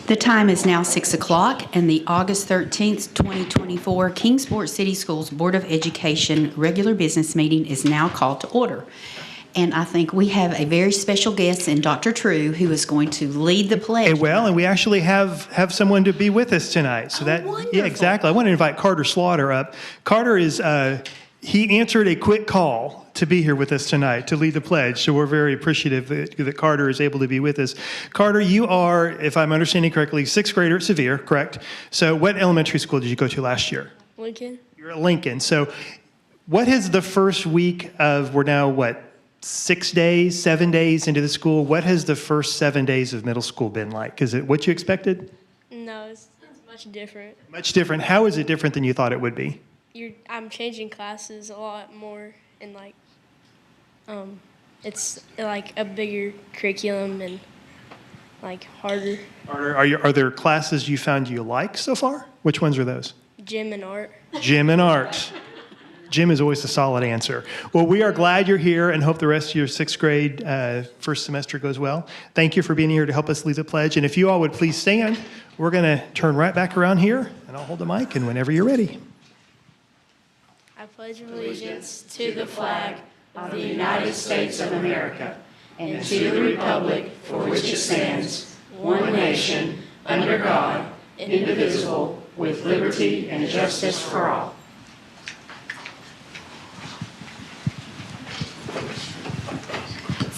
The time is now 6 o'clock, and the August 13th, 2024 Kingsport City Schools Board of Education regular business meeting is now called to order. And I think we have a very special guest in Dr. True, who is going to lead the pledge. And we actually have someone to be with us tonight. So wonderful. Yeah, exactly. I want to invite Carter Slaughter up. Carter is he answered a quick call to be here with us tonight to lead the pledge. So we're very appreciative that Carter is able to be with us. Carter, you are, if I'm understanding correctly, sixth grader at Sevier, correct? So what elementary school did you go to last year? Lincoln. You're at Lincoln. So what has the first week of, we're now 7 days into the school, what has the first 7 days of middle school been like? Is it what you expected? No, it's much different. Much different. How is it different than you thought it would be? I'm changing classes a lot more, and it's like a bigger curriculum and harder. Are there classes you found you like so far? Which ones are those? Gym and art. Gym and art. Gym is always a solid answer. Well, we are glad you're here and hope the rest of your sixth grade first semester goes well. Thank you for being here to help us lead the pledge. And if you all would please stand, we're going to turn right back around here, and I'll hold the mic, and whenever you're ready. I pledge allegiance to the flag of the United States of America and to the republic for which it stands, one nation, under God, indivisible, with liberty and justice for all.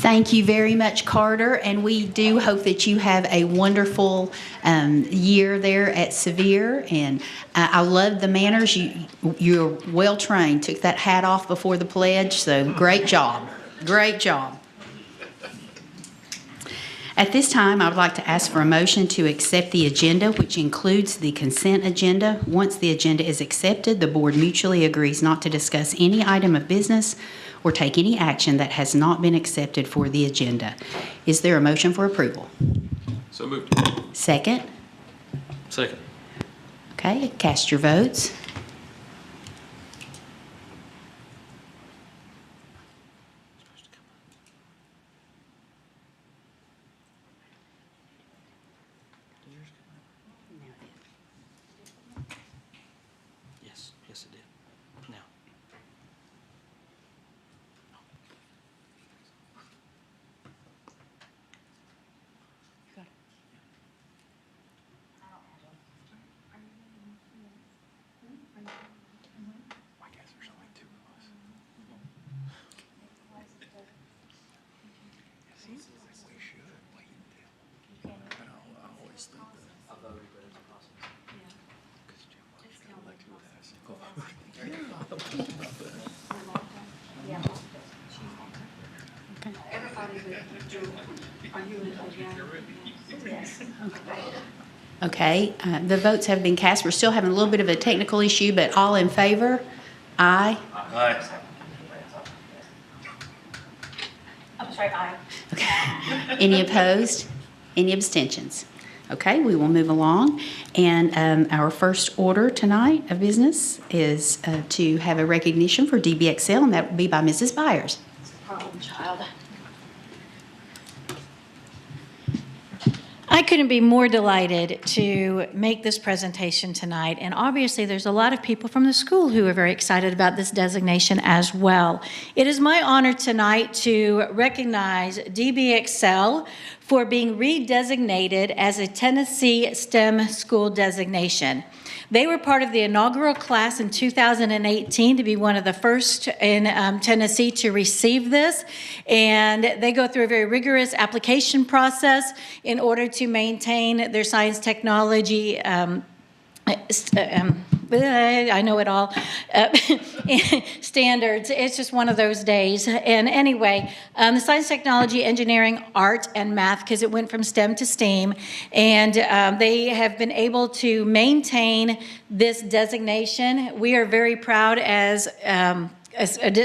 Thank you very much, Carter, and we do hope that you have a wonderful year there at Sevier. And I love the manners. You're well trained. Took that hat off before the pledge, so great job. Great job. At this time, I would like to ask for a motion to accept the agenda, which includes the consent agenda. Once the agenda is accepted, the board mutually agrees not to discuss any item of business or take any action that has not been accepted for the agenda. Is there a motion for approval? So moved. Second? Second. Okay, cast your votes. Yes, yes it did. Now. I guess there's only two of us. It seems like we should wait until. I always think that. Because Jim was kind of elected with us. Okay, the votes have been cast. We're still having a little bit of a technical issue, but all in favor? Aye. Aye. I'm sorry, aye. Okay. Any opposed? Any abstentions? Okay, we will move along. And our first order tonight of business is to have a recognition for DBXL, and that will be by Mrs. Byers. Problem child. I couldn't be more delighted to make this presentation tonight, and obviously there's a lot of people from the school who are very excited about this designation as well. It is my honor tonight to recognize DBXL for being redesignated as a Tennessee STEM school designation. They were part of the inaugural class in 2018 to be one of the first in Tennessee to receive this. And they go through a very rigorous application process in order to maintain their science technology I know it all, standards. It's just one of those days. And anyway, the science, technology, engineering, art, and math, because it went from STEM to STEAM. And they have been able to maintain this designation. We are very proud as a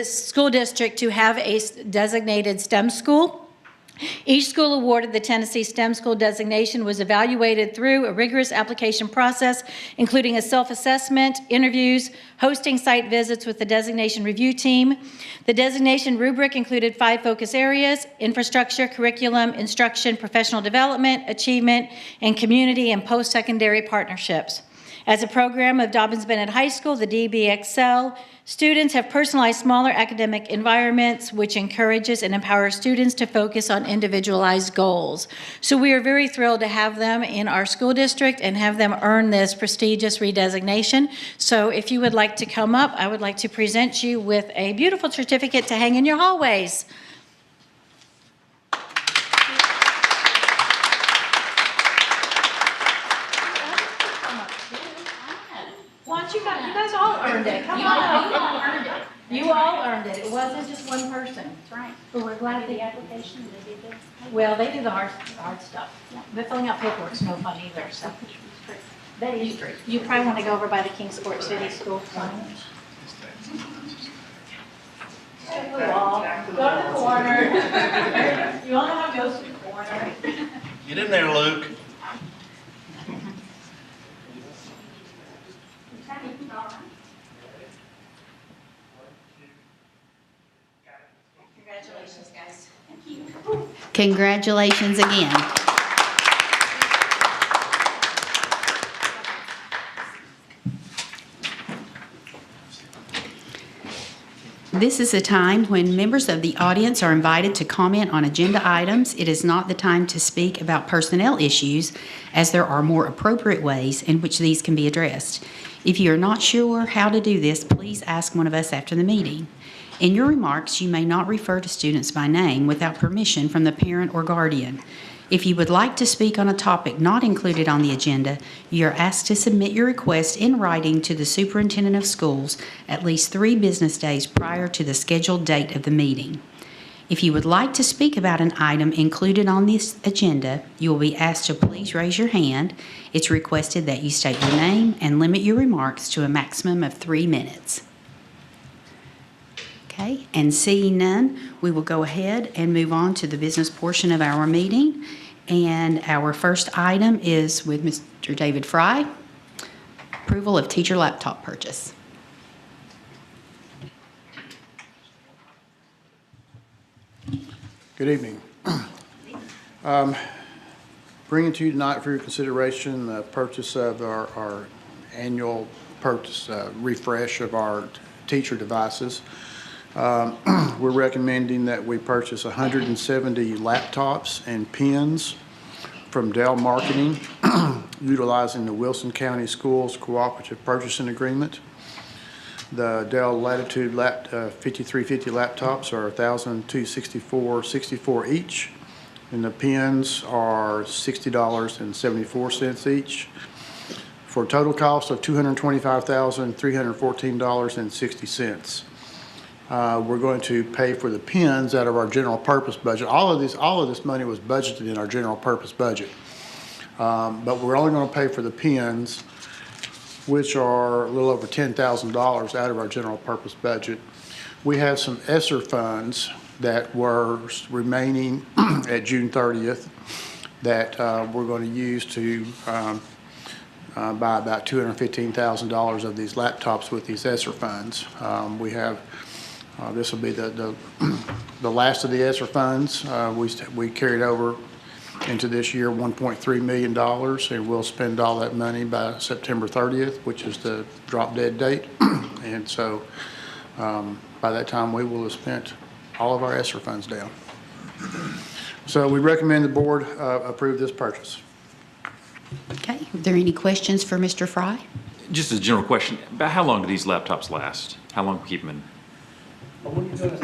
school district to have a designated STEM school. Each school awarded the Tennessee STEM School designation was evaluated through a rigorous application process, including a self-assessment, interviews, hosting site visits with the designation review team. The designation rubric included 5 focus areas: infrastructure, curriculum, instruction, professional development, achievement, and community and post-secondary partnerships. As a program of Dobbins-Bennett High School, the DBXL, students have personalized smaller academic environments, which encourages and empowers students to focus on individualized goals. So we are very thrilled to have them in our school district and have them earn this prestigious redesignation. So if you would like to come up, I would like to present you with a beautiful certificate to hang in your hallways. You guys all earned it. Come on. You all earned it. You all earned it. It wasn't just one person. That's right. But we're glad the application they did this. Well, they do the hard stuff. Yeah. But filling out paperwork's no fun either. So that is true. You probably want to go over by the Kingsport City School. Go to the corner. You all know how it goes to the corner. Get in there, Luke. Congratulations, guys. Thank you. Congratulations again. This is a time when members of the audience are invited to comment on agenda items. It is not the time to speak about personnel issues, as there are more appropriate ways in which these can be addressed. If you are not sure how to do this, please ask one of us after the meeting. In your remarks, you may not refer to students by name without permission from the parent or guardian. If you would like to speak on a topic not included on the agenda, you are asked to submit your request in writing to the superintendent of schools at least 3 business days prior to the scheduled date of the meeting. If you would like to speak about an item included on this agenda, you will be asked to please raise your hand. It's requested that you state your name and limit your remarks to a maximum of 3 minutes. Okay, and seeing none, we will go ahead and move on to the business portion of our meeting. And our first item is with Mr. David Fry, approval of teacher laptop purchase. Good evening. Bringing to you tonight for your consideration the purchase of our annual purchase refresh of our teacher devices. We're recommending that we purchase 170 laptops and pens from Dell Marketing, utilizing the Wilson County Schools Cooperative Purchasing Agreement. The Dell Latitude 5350 laptops are $1,264.64 each, and the pens are $60.74 each, for a total cost of $225,314.60. We're going to pay for the pens out of our general purpose budget. All of this money was budgeted in our general purpose budget, but we're only going to pay for the pens, which are a little over $10,000 out of our general purpose budget. We have some ESSER funds that were remaining at June 30th that we're going to use to buy about $215,000 of these laptops with these ESSER funds. We have this will be the last of the ESSER funds. We carried over into this year $1.3 million, and we'll spend all that money by September 30th, which is the drop dead date. And so by that time, we will have spent all of our ESSER funds down. So we recommend the board approve this purchase. Okay, are there any questions for Mr. Fry? Just a general question, about how long do these laptops last? How long do we keep them in? What are you doing, a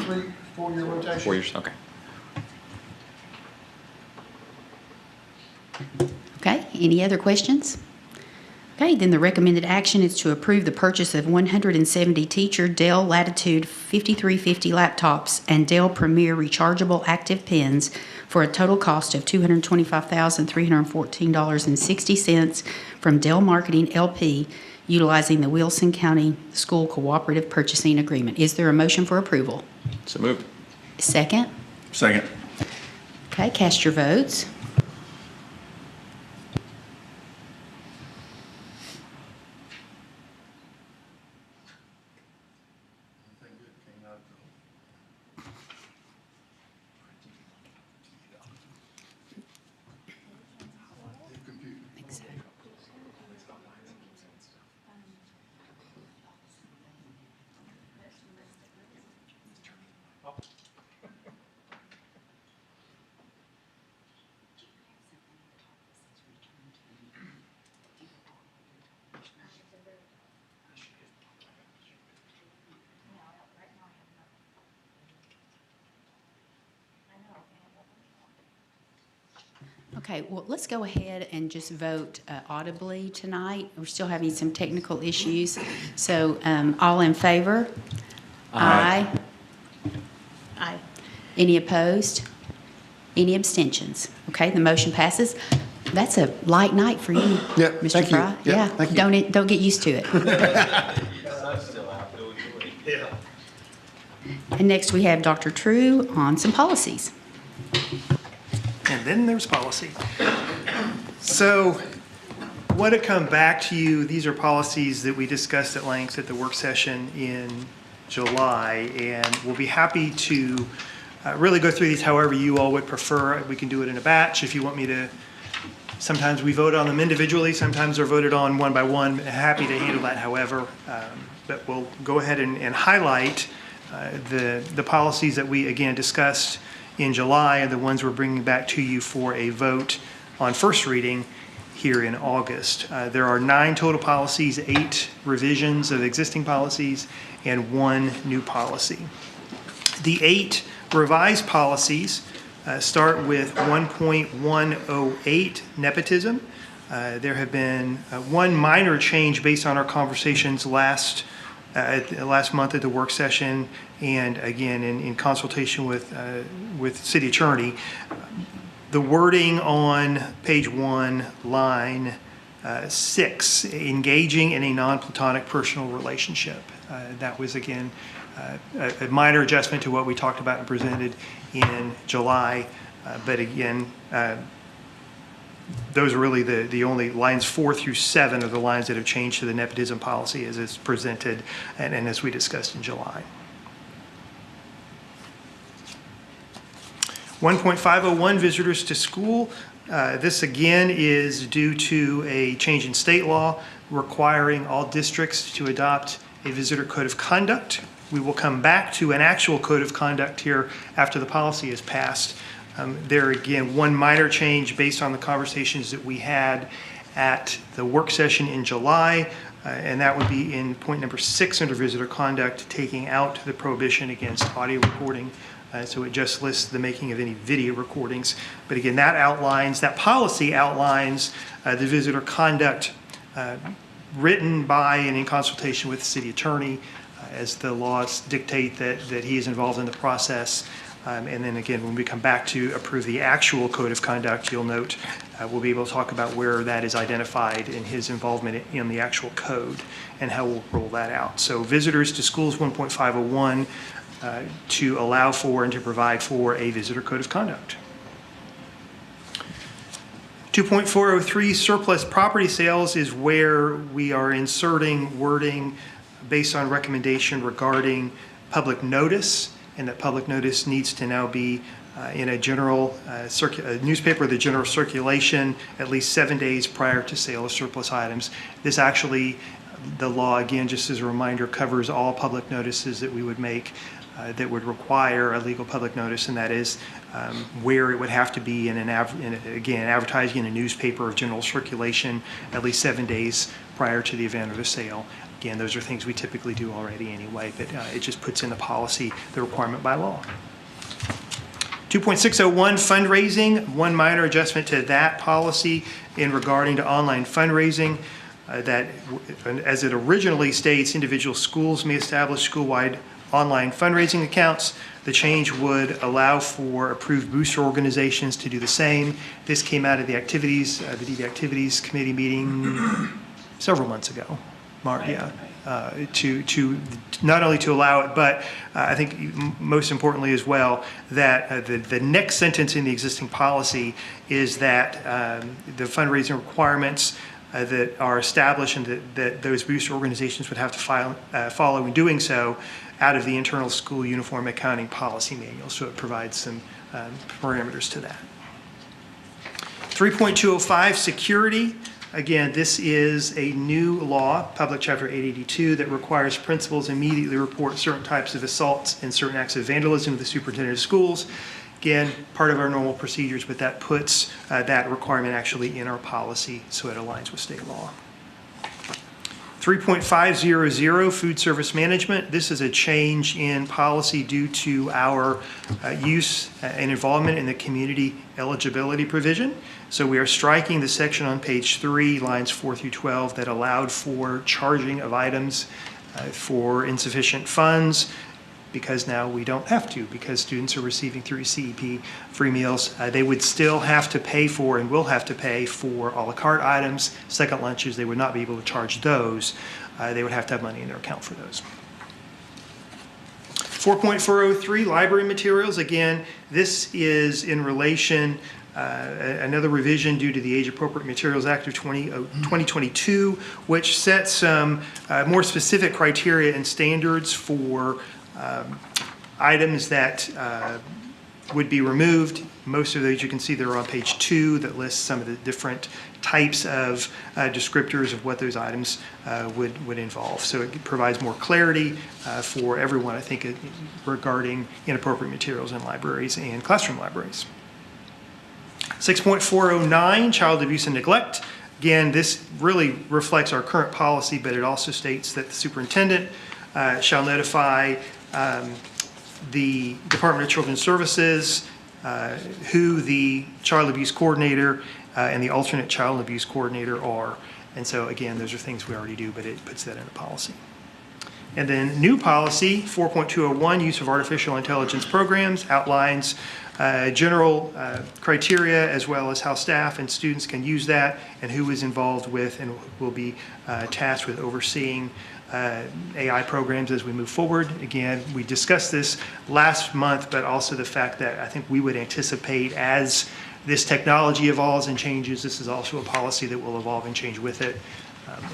3-4 year rotation? 4 years, okay. Okay, any other questions? Okay, then the recommended action is to approve the purchase of 170 teacher Dell Latitude 5350 laptops and Dell Premier rechargeable active pens for a total cost of $225,314.60 from Dell Marketing LP, utilizing the Wilson County School Cooperative Purchasing Agreement. Is there a motion for approval? So moved. Second? Second. Okay, cast your votes. Okay, well, let's go ahead and just vote audibly tonight. We're still having some technical issues. So all in favor? Aye. Aye. Any opposed? Any abstentions? Okay, the motion passes. That's a light night for you, Yeah, Mr. thank you. Fry. Yeah, thank you. Don't get used to it. And next we have Dr. True on some policies. And then there's policy. So want to come back to you. These are policies that we discussed at length at the work session in July, and we'll be happy to really go through these however you all would prefer. We can do it in a batch if you want me to. Sometimes we vote on them individually, sometimes they're voted on one by one. Happy to handle that however. But we'll go ahead and highlight the policies that we, again, discussed in July and the ones we're bringing back to you for a vote on first reading here in August. There are 9 total policies, 8 revisions of existing policies, and 1 new policy. The 8 revised policies start with 1.108, nepotism. There have been one minor change based on our conversations last month at the work session, and again in consultation with city attorney. The wording on page 1, line 6, engaging in a non-platonic personal relationship. That was again a minor adjustment to what we talked about and presented in July, but again, those are really the only lines 4 through 7 are the lines that have changed to the nepotism policy as it's presented and as we discussed in July. 1.501, visitors to school. This again is due to a change in state law requiring all districts to adopt a visitor code of conduct. We will come back to an actual code of conduct here after the policy is passed. There again, one minor change based on the conversations that we had at the work session in July, and that would be in point number 6 under visitor conduct, taking out the prohibition against audio recording. So it just lists the making of any video recordings. But again, that policy outlines the visitor conduct written by and in consultation with the city attorney as the laws dictate that he is involved in the process. And then again, when we come back to approve the actual code of conduct, you'll note we'll be able to talk about where that is identified in his involvement in the actual code and how we'll roll that out. So visitors to schools 1.501 to allow for and to provide for a visitor code of conduct. 2.403 surplus property sales is where we are inserting wording based on recommendation regarding public notice, and that public notice needs to now be in a general newspaper of the general circulation at least 7 days prior to sale of surplus items. This actually, the law, again, just as a reminder, covers all public notices that we would make that would require a legal public notice, and that is where it would have to be again, advertising in a newspaper of general circulation at least 7 days prior to the event or the sale. Again, those are things we typically do already anyway, but it just puts in the policy the requirement by law. 2.601, fundraising, one minor adjustment to that policy in regarding to online fundraising. That, as it originally states, individual schools may establish school-wide online fundraising accounts. The change would allow for approved booster organizations to do the same. This came out of the DV Activities Committee meeting several months ago. to not only to allow it, but I think most importantly as well, that the next sentence in the existing policy is that the fundraising requirements that are established and that those booster organizations would have to follow in doing so out of the internal school uniform accounting policy manual. So it provides some parameters to that. 3.205, security. Again, this is a new law, Public Chapter 882, that requires principals immediately report certain types of assaults and certain acts of vandalism to the superintendent of schools. Again, part of our normal procedures, but that puts that requirement actually in our policy, so it aligns with state law. 3.500, food service management. This is a change in policy due to our use and involvement in the community eligibility provision. So we are striking the section on page 3, lines 4 through 12, that allowed for charging of items for insufficient funds, because now we don't have to, because students are receiving through CEP free meals. They would still have to pay for and will have to pay for a la carte items, second lunches. They would not be able to charge those. They would have to have money in their account for those. 4.403, library materials. Again, this is in relation, another revision due to the Age Appropriate Materials Act of 2022, which sets some more specific criteria and standards for items that would be removed. Most of those you can see there on page 2, that lists some of the different types of descriptors of what those items would involve. So it provides more clarity for everyone, I think, regarding inappropriate materials in libraries and classroom libraries. 6.409, child abuse and neglect. Again, this really reflects our current policy, but it also states that the superintendent shall notify the Department of Children's Services, who the child abuse coordinator and the alternate child abuse coordinator are. And so again, those are things we already do, but it puts that in the policy. And then new policy, 4.201, use of artificial intelligence programs, outlines general criteria as well as how staff and students can use that and who is involved with and will be tasked with overseeing AI programs as we move forward. Again, we discussed this last month, but also the fact that I think we would anticipate as this technology evolves and changes, this is also a policy that will evolve and change with it.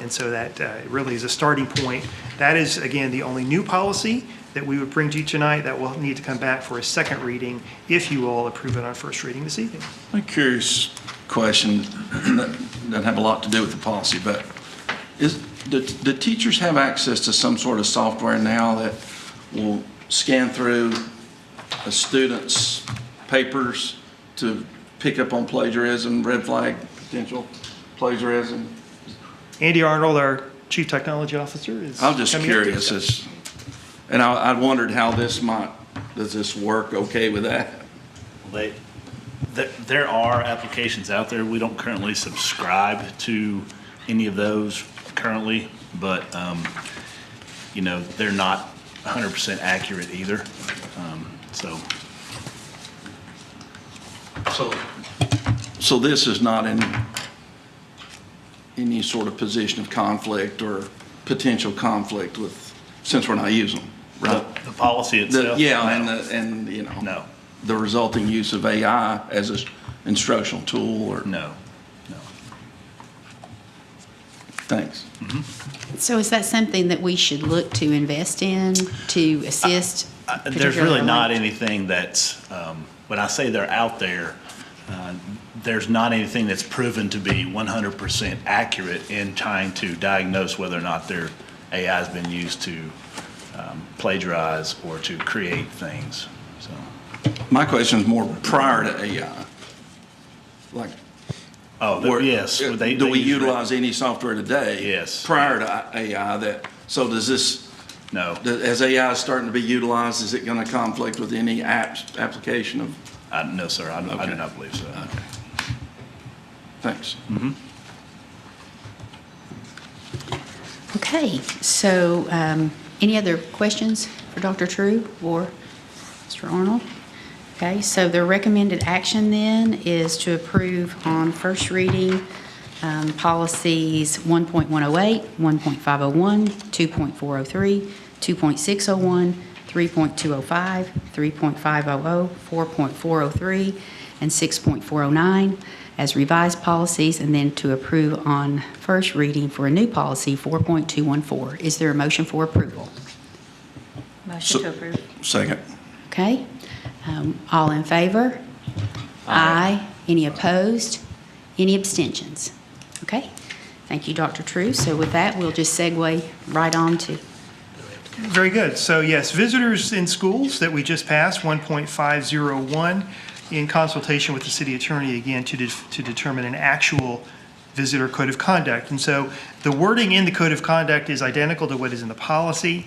And so that really is a starting point. That is, again, the only new policy that we would bring to you tonight. That will need to come back for a second reading if you all approve it on first reading this evening. I'm curious question that doesn't have a lot to do with the policy, but do teachers have access to some sort of software now that will scan through a student's papers to pick up on plagiarism, red flag potential plagiarism? Andy Arnold, our Chief Technology Officer, is I'm just coming up to curious, discuss. and I wondered how does this work okay with that? There are applications out there. We don't currently subscribe to any of those currently, but they're not 100% accurate either. So this is not in any sort of position of conflict or potential conflict with, since we're not using them, right? The policy itself? No. No. The resulting use of AI as an instructional tool or? No. Thanks. Mm-hmm. So is that something that we should look to invest in to assist? There's really not particularly? anything that's, when I say they're out there, there's not anything that's proven to be 100% accurate in trying to diagnose whether or not their AI has been used to plagiarize or to create things. So, My question is more prior to AI. Like, yes. do we use utilize any software today? Yes. Prior to AI so does this, No. as AI is starting to be utilized, is it going to conflict with any application of? No, sir. I Okay. do not believe so. Okay. Thanks. Mm-hmm. Okay, so any other questions for Dr. True or Mr. Arnold? Okay, so the recommended action then is to approve on first reading Policies 1.108, 1.501, 2.403, 2.601, 3.205, 3.500, 4.403, and 6.409 as revised policies, and then to approve on first reading for a new policy, 4.214. Is there a motion for approval? Motion to approve. Second. Okay. All in favor? Aye. Any opposed? Any abstentions? Okay. Thank you, Dr. True. So with that, we'll just segue right on to. Very good. So yes, visitors in schools that we just passed, 1.501, in consultation with the city attorney, again, to determine an actual visitor code of conduct. And so the wording in the code of conduct is identical to what is in the policy.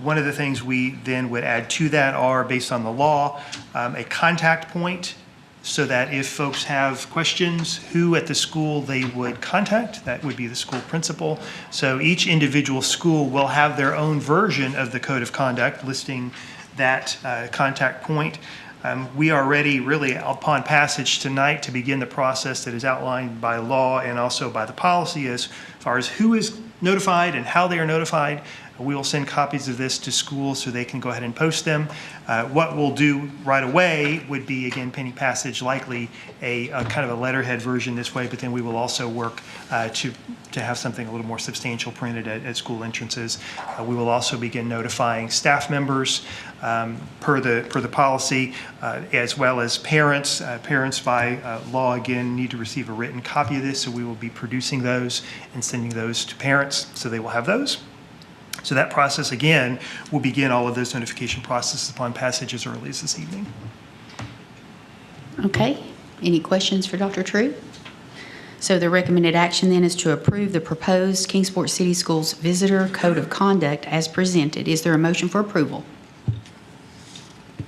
One of the things we then would add to that are, based on the law, a contact point, so that if folks have questions, who at the school they would contact, that would be the school principal. So each individual school will have their own version of the code of conduct listing that contact point. We are ready, really, upon passage tonight, to begin the process that is outlined by law and also by the policy as far as who is notified and how they are notified. We will send copies of this to schools so they can go ahead and post them. What we'll do right away would be, again, pending passage, likely a kind of a letterhead version this way, but then we will also work to have something a little more substantial printed at school entrances. We will also begin notifying staff members per the policy, as well as parents. Parents by law, again, need to receive a written copy of this, so we will be producing those and sending those to parents so they will have those. So that process, again, will begin all of those notification processes upon passage as early as this evening. Okay. Any questions for Dr. True? So the recommended action then is to approve the proposed Kingsport City Schools Visitor Code of Conduct as presented. Is there a motion for approval?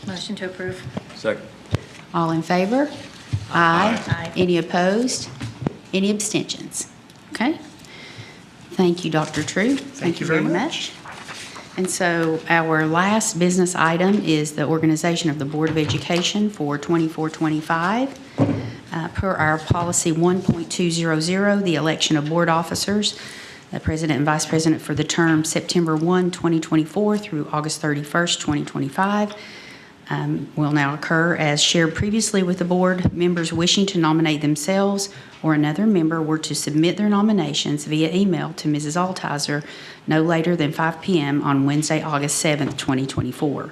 Motion to approve. Second. All in favor? Aye. Aye. Any opposed? Any abstentions? Okay. Thank you, Dr. True. Thank you very much. And so our last business item is the organization of the Board of Education for 24-25. Per our policy 1.200, the election of board officers, the president and vice president for the term September 1, 2024 through August 31st, 2025. Will now occur as shared previously with the board. Members wishing to nominate themselves or another member were to submit their nominations via email to Mrs. Altizer no later than 5 p.m. on Wednesday, August 7th, 2024.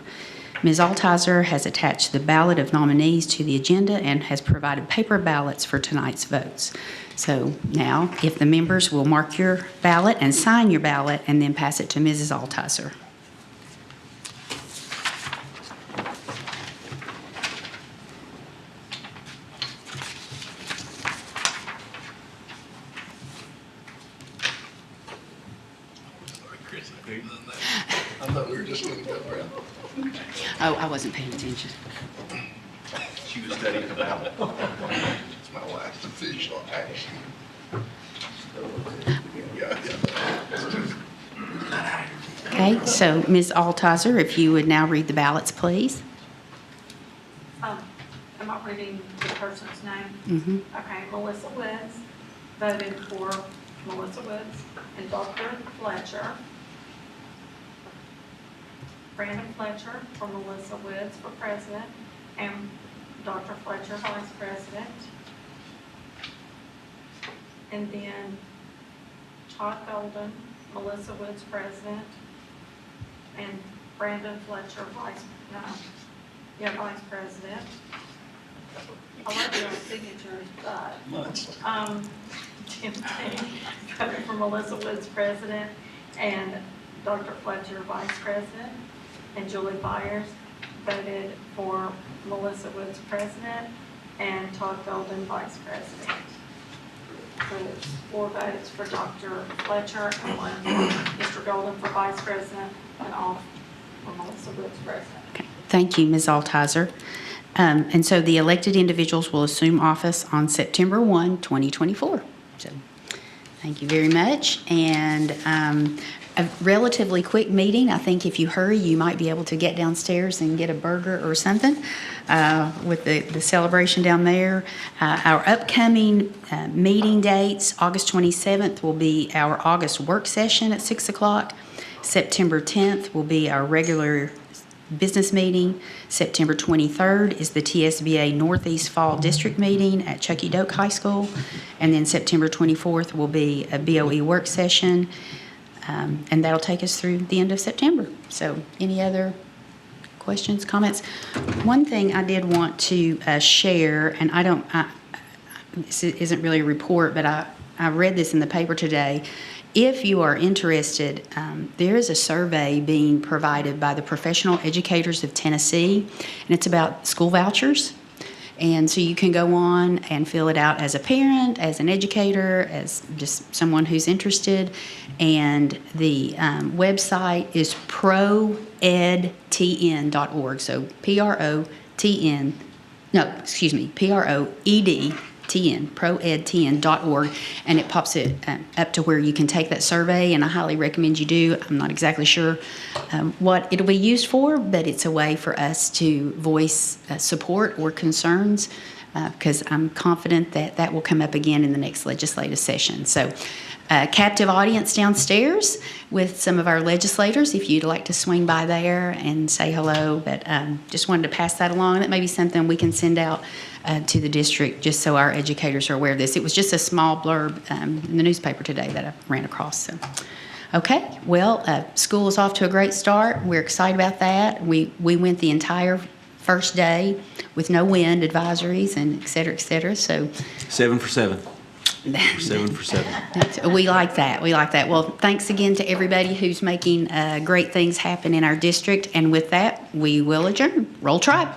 Ms. Altizer has attached the ballot of nominees to the agenda and has provided paper ballots for tonight's votes. So now, if the members will mark your ballot and sign your ballot and then pass it to Mrs. Altizer. I thought we were just going to go around. Oh, I wasn't paying attention. She was studying the ballot. It's my last official action. Okay, so Ms. Altizer, if you would now read the ballots, please. Am I reading the person's name? Mm-hmm. Okay, Melissa Woods voted for Melissa Woods and Dr. Fletcher. Brandon Fletcher for Melissa Woods for president and Dr. Fletcher vice president. And then Todd Golden, Melissa Woods president, and Brandon Fletcher vice president. I love your signatures, but, Tim Tate voted for Melissa Woods president and Dr. Fletcher vice president, and Julie Byers voted for Melissa Woods president and Todd Golden vice president. So it's 4 votes for Dr. Fletcher and 1 for Mr. Golden for vice president and all for Melissa Woods president. Okay. Thank you, Ms. Altizer. And so the elected individuals will assume office on September 1, 2024. So thank you very much. And a relatively quick meeting. I think if you hurry, you might be able to get downstairs and get a burger or something with the celebration down there. Our upcoming meeting dates, August 27th will be our August work session at 6 o'clock. September 10th will be our regular business meeting. September 23rd is the TSBA Northeast Fall District meeting at Chucky Doak High School. And then September 24th will be a BOE work session. And that'll take us through the end of September. So any other questions, comments? One thing I did want to share, and this isn't really a report, but I read this in the paper today. If you are interested, there is a survey being provided by the Professional Educators of Tennessee, and it's about school vouchers. And so you can go on and fill it out as a parent, as an educator, as just someone who's interested. And the website is proedtn.org. So PROEDTN, proedtn.org, and it pops it up to where you can take that survey, and I highly recommend you do. I'm not exactly sure what it'll be used for, but it's a way for us to voice support or concerns, because I'm confident that that will come up again in the next legislative session. So captive audience downstairs with some of our legislators, if you'd like to swing by there and say hello. But just wanted to pass that along. That may be something we can send out to the district just so our educators are aware of this. It was just a small blurb in the newspaper today that I ran across. So, okay, well, school is off to a great start. We're excited about that. We went the entire first day with no wind advisories and et cetera, et cetera. So 7 for 7. 7 for 7. We like that. We like that. Well, thanks again to everybody who's making great things happen in our district. And with that, we will adjourn. Roll Tribe.